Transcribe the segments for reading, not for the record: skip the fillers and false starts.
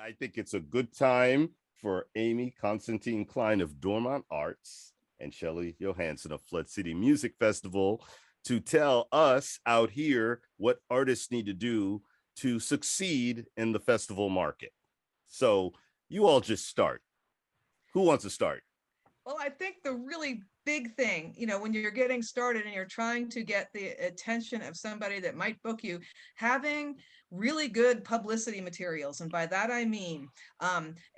I think it's a good time for Amy Constantine Kline of Dormont Arts and Shelley Johansson of Flood City Music Festival to tell us out here what artists need to do to succeed in the festival market. So you all just start. Who wants to start? Well, I think the really big thing, when you're getting started and you're trying to get the attention of somebody that might book you, having really good publicity materials. And by that, I mean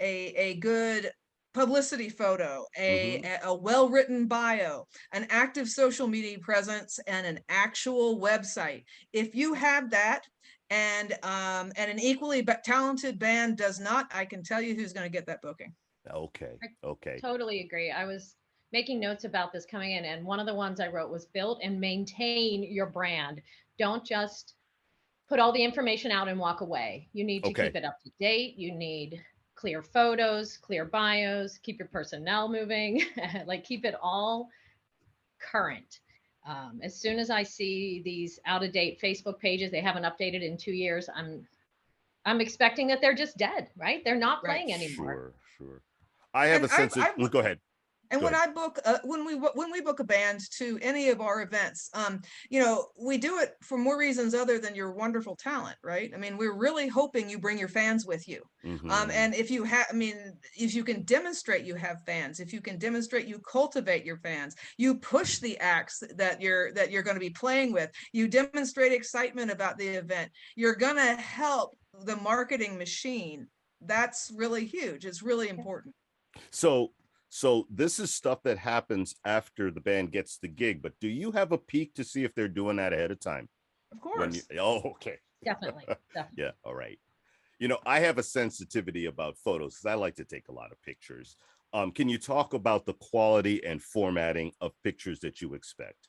a good publicity photo, Mm-hmm. a well-written bio, an active social media presence, and an actual website. If you have that, and an equally talented band does not, I can tell you who's going to get that booking. Okay. I Okay. totally agree. I was making notes about this coming in, and one of the ones I wrote was build and maintain your brand. Don't just put all the information out and walk away. You need to Okay. keep it up to date. You need clear photos, clear bios, keep your personnel moving, like keep it all current. As soon as I see these out of date Facebook pages, they haven't updated in 2 years. I'm expecting that they're just dead, right? They're not Right. playing anymore. Sure. Sure. I have And a sense of. Go ahead. and Go when ahead. I book when we book a band to any of our events, we do it for more reasons other than your wonderful talent, right? I mean, we're really hoping you bring your fans with you. Mm-hmm. And if you have, I mean, if you can demonstrate you have fans, if you can demonstrate you cultivate your fans, you push the acts that you're going to be playing with, you demonstrate excitement about the event, you're going to help the marketing machine. That's really huge. It's really important. So so this is stuff that happens after the band gets the gig, but do you have a peek to see if they're doing that ahead of time? Of When you course. okay. Definitely. Yeah, Definitely. all right. I have a sensitivity about photos because I like to take a lot of pictures. Can you talk about the quality and formatting of pictures that you expect?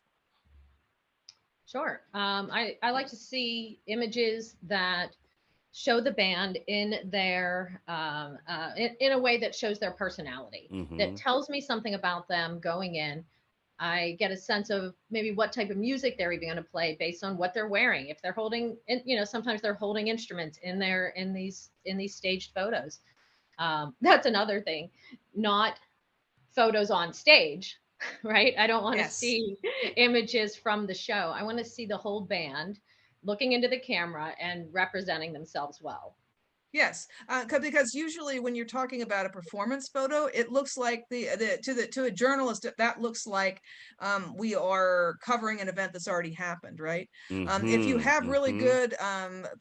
Sure. I like to see images that show the band in their in a way that shows their personality, Mm-hmm. that tells me something about them going in. I get a sense of maybe what type of music they're even going to play based on what they're wearing. If they're holding, sometimes they're holding instruments in these staged photos. That's another thing. Not photos on stage, right? I don't want to Yes. see images from the show. I want to see the whole band looking into the camera and representing themselves well. Yes, because usually when you're talking about a performance photo, it looks like to a journalist that looks like we are covering an event that's already happened, right? If you Mm-hmm. have really Mm-hmm. good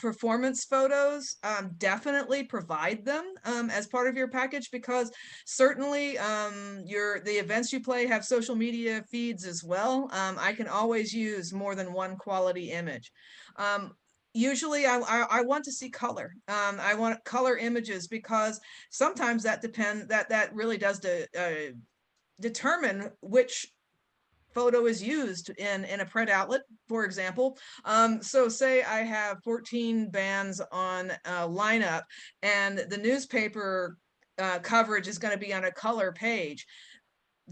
performance photos, definitely provide them as part of your package because certainly the events you play have social media feeds as well. I can always use more than one quality image. Um, Usually I want to see color. I want color images because sometimes that really does determine which photo is used in a print outlet, for example. So say I have 14 bands on a lineup and the newspaper coverage is going to be on a color page.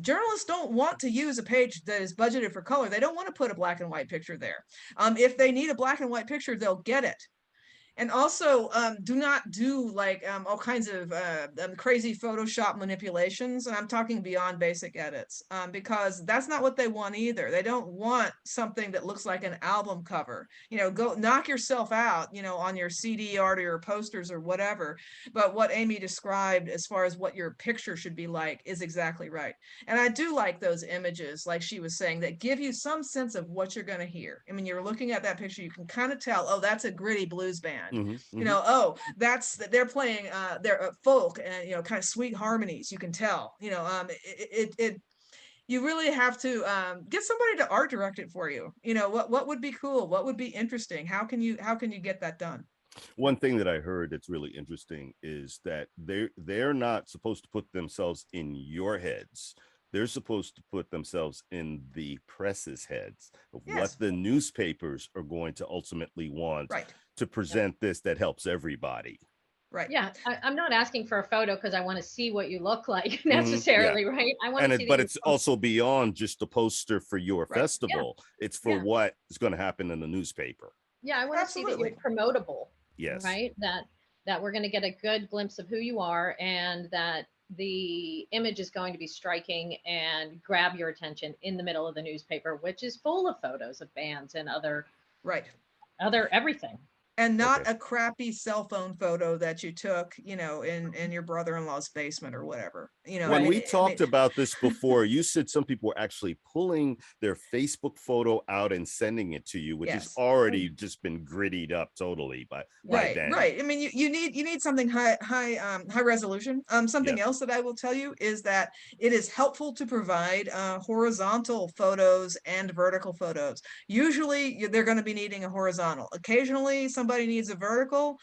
Journalists don't want to use a page that is budgeted for color. They don't want to put a black and white picture there. If they need a black and white picture, they'll get it. And also, do not do like all kinds of crazy Photoshop manipulations. And I'm talking beyond basic edits because that's not what they want either. They don't want something that looks like an album cover. Go knock yourself out, on your CD art or your posters or whatever. But what Amy described as far as what your picture should be like is exactly right. And I do like those images, like she was saying, that give you some sense of what you're going to hear. I mean, you're looking at that picture, you can kind of tell, oh, that's a gritty blues band. Mm-hmm. Mm-hmm. Oh, they're playing their folk and kind of sweet harmonies. You can tell. You really have to get somebody to art direct it for you. What would be cool? What would be interesting? How can you get that done? One thing that I heard that's really interesting is that they're not supposed to put themselves in your heads. They're supposed to put themselves in the press's heads of what Yes, the newspapers are going to ultimately want right, to Yep. present this that helps everybody. right. Yeah, I'm not asking for a photo because I want to see what you look like Mhm. Yeah. necessarily, right? I want to see that But you're it's comfortable. also beyond just a poster for your Right. Yeah, festival. It's for yeah, what is going to happen in the newspaper. yeah. I want to see that you're Absolutely. promotable, Yes. right? That that we're going to get a good glimpse of who you are, and that the image is going to be striking and grab your attention in the middle of the newspaper, which is full of photos of bands and Right. other everything. And not Okay. a crappy cell phone photo that you took, you know, in your brother-in-law's basement or whatever. You know, When we I mean, talked about this before, you said some people were actually pulling their Facebook photo out and sending it to you, which has yes. already just been grittied up totally by Right, then. right. I mean, you need something high resolution. Something Yeah. else that I will tell you is that it is helpful to provide horizontal photos and vertical photos. Usually, they're going to be needing a horizontal. Occasionally, somebody needs a vertical.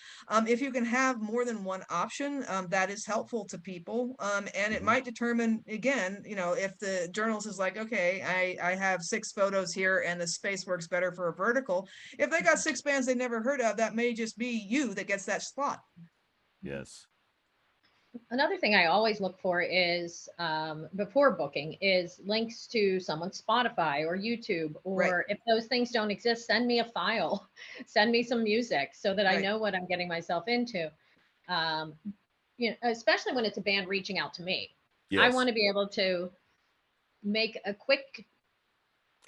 If you can have more than one option, that is helpful to people. And it Mhm. might determine again, you know, if the journalist is like, okay, I have 6 photos here, and the space works better for a vertical. If they got 6 bands they never heard of, that may just be you that gets that spot. Yes. Another thing I always look for is before booking is links to someone's Spotify or YouTube, Right. or if those things don't exist, send me a file, send me some music so that I Right. know what I'm getting myself into. You know, especially when it's a band reaching out to me. I want Yes. to be able to make a quick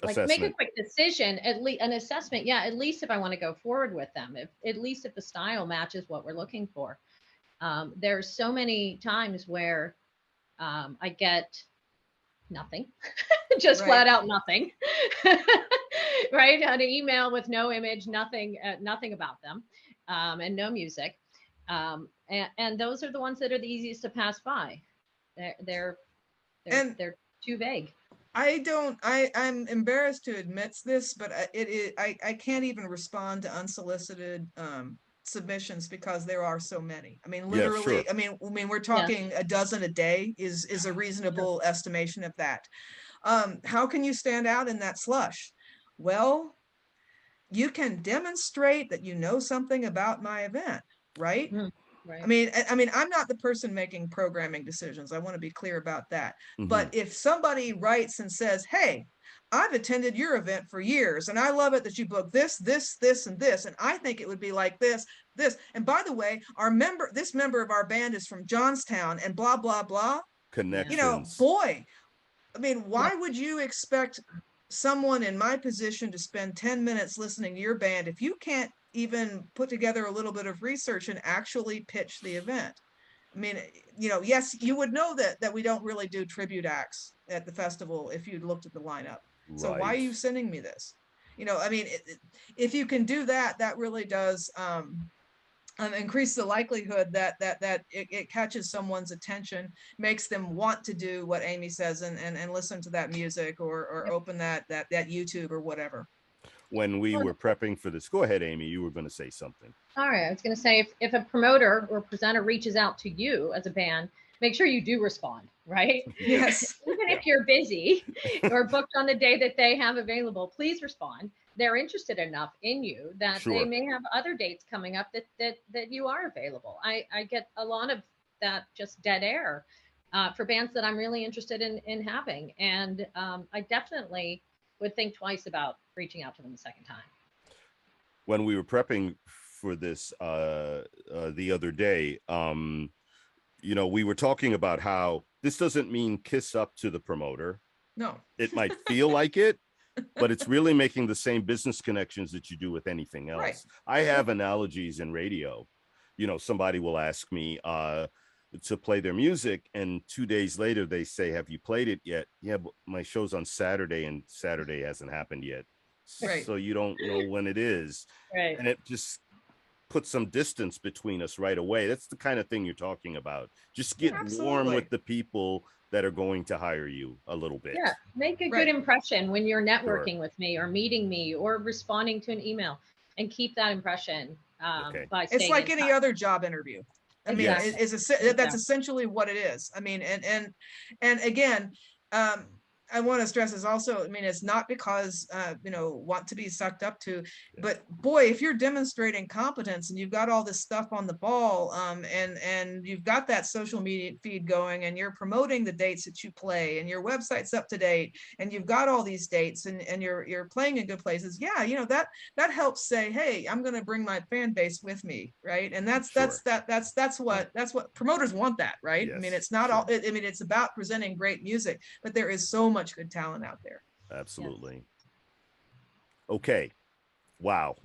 make a Assessment. quick decision, at least an assessment. Yeah, at least if I want to go forward with them, if at least if the style matches what we're looking for. There's so many times where I get nothing, just Right. flat out nothing, right? An email with no image, nothing about them, and no music. And those are the ones that are the easiest to pass by. They're they're And they're too vague. I'm embarrassed to admit this, but I can't even respond to unsolicited submissions because there are so many. I mean, Yeah, sure. literally, I mean, we're Yeah. talking a dozen a day is a reasonable estimation of that. How can you stand out in that slush? Well, you can demonstrate that you know something about my event, right? Mm, right. I mean, I'm not the person making programming decisions. I want to be clear about that. Mhm. But if somebody writes and says, "Hey, I've attended your event for years, and I love it that you book this, this, this, and this, and I think it would be like this, this. And by the way, this member of our band is from Johnstown, and blah blah blah." You Yeah. know, Connections. boy, I mean, Yeah. why would you expect someone in my position to spend 10 minutes listening to your band if you can't even put together a little bit of research and actually pitch the event? I mean, you know, yes, you would know that we don't really do tribute acts at the festival if you'd looked at the lineup. So why are Right. you sending me this? You know, I mean, if you can do that, that really does increase the likelihood that it catches someone's attention, makes them want to do what Amy says and listen to that music or Yep. open that YouTube or whatever. When we Well, were prepping for this, go ahead, Amy. You were going to say something. all right. I was going to say, if a promoter or presenter reaches out to you as a band, make sure you do respond, right? Yes. Even Yeah. if you're busy or booked on the day that they have available, please respond. They're interested enough in you that they Sure. may have other dates coming up that you are available. I get a lot of that just dead air for bands that I'm really interested in having, and I definitely would think twice about reaching out to them a second time. When we were prepping for this the other day, you know, we were talking about how this doesn't mean kiss up to the promoter. No. It might feel like it, but it's really making the same business connections that you do with anything Right. else. I have analogies in radio. You know, somebody will ask me to play their music, and 2 days later they say, "Have you played it yet?" Yeah, but my show's on Saturday, and Saturday hasn't happened yet. Right. So you don't know when it is. Right. And it just puts some distance between us right away. That's the kind of thing you're talking about. Just get warm Absolutely. with the people that are going to hire you a little bit. Yeah, make a good Right. impression when you're Sure. networking with me or meeting me or responding to an email, and keep that impression Okay. by It's staying like in any touch. other job interview. I mean, Exactly. Yes. that's Exactly. essentially what it is. I mean, and again, I want to stress is also, I mean, it's not because, want to be sucked up to, but boy, if you're demonstrating competence and you've got all this stuff on the ball, and you've got that social media feed going and you're promoting the dates that you play and your website's up to date and you've got all these dates and you're playing in good places. Yeah. That helps say, hey, I'm going to bring my fan base with me. Right. And that's what promoters want, that, right? I mean, Yes, it's not sure. all, I mean, it's about presenting great music, but there is so much good talent out there. Absolutely. Okay. Wow.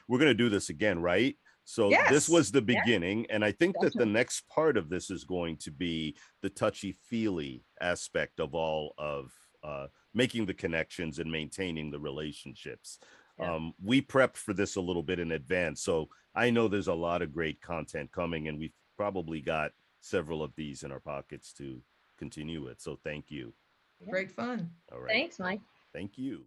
We're going to do this again, right? So this Yes. was the beginning. And I think that the Definitely. next part of this is going to be the touchy-feely aspect of all of making the connections and maintaining the relationships. Yeah. We prepped for this a little bit in advance. So I know there's a lot of great content coming, and we've probably got several of these in our pockets to continue it. So thank you. Yeah. Great fun. All right. Thanks, Mike. Thank you.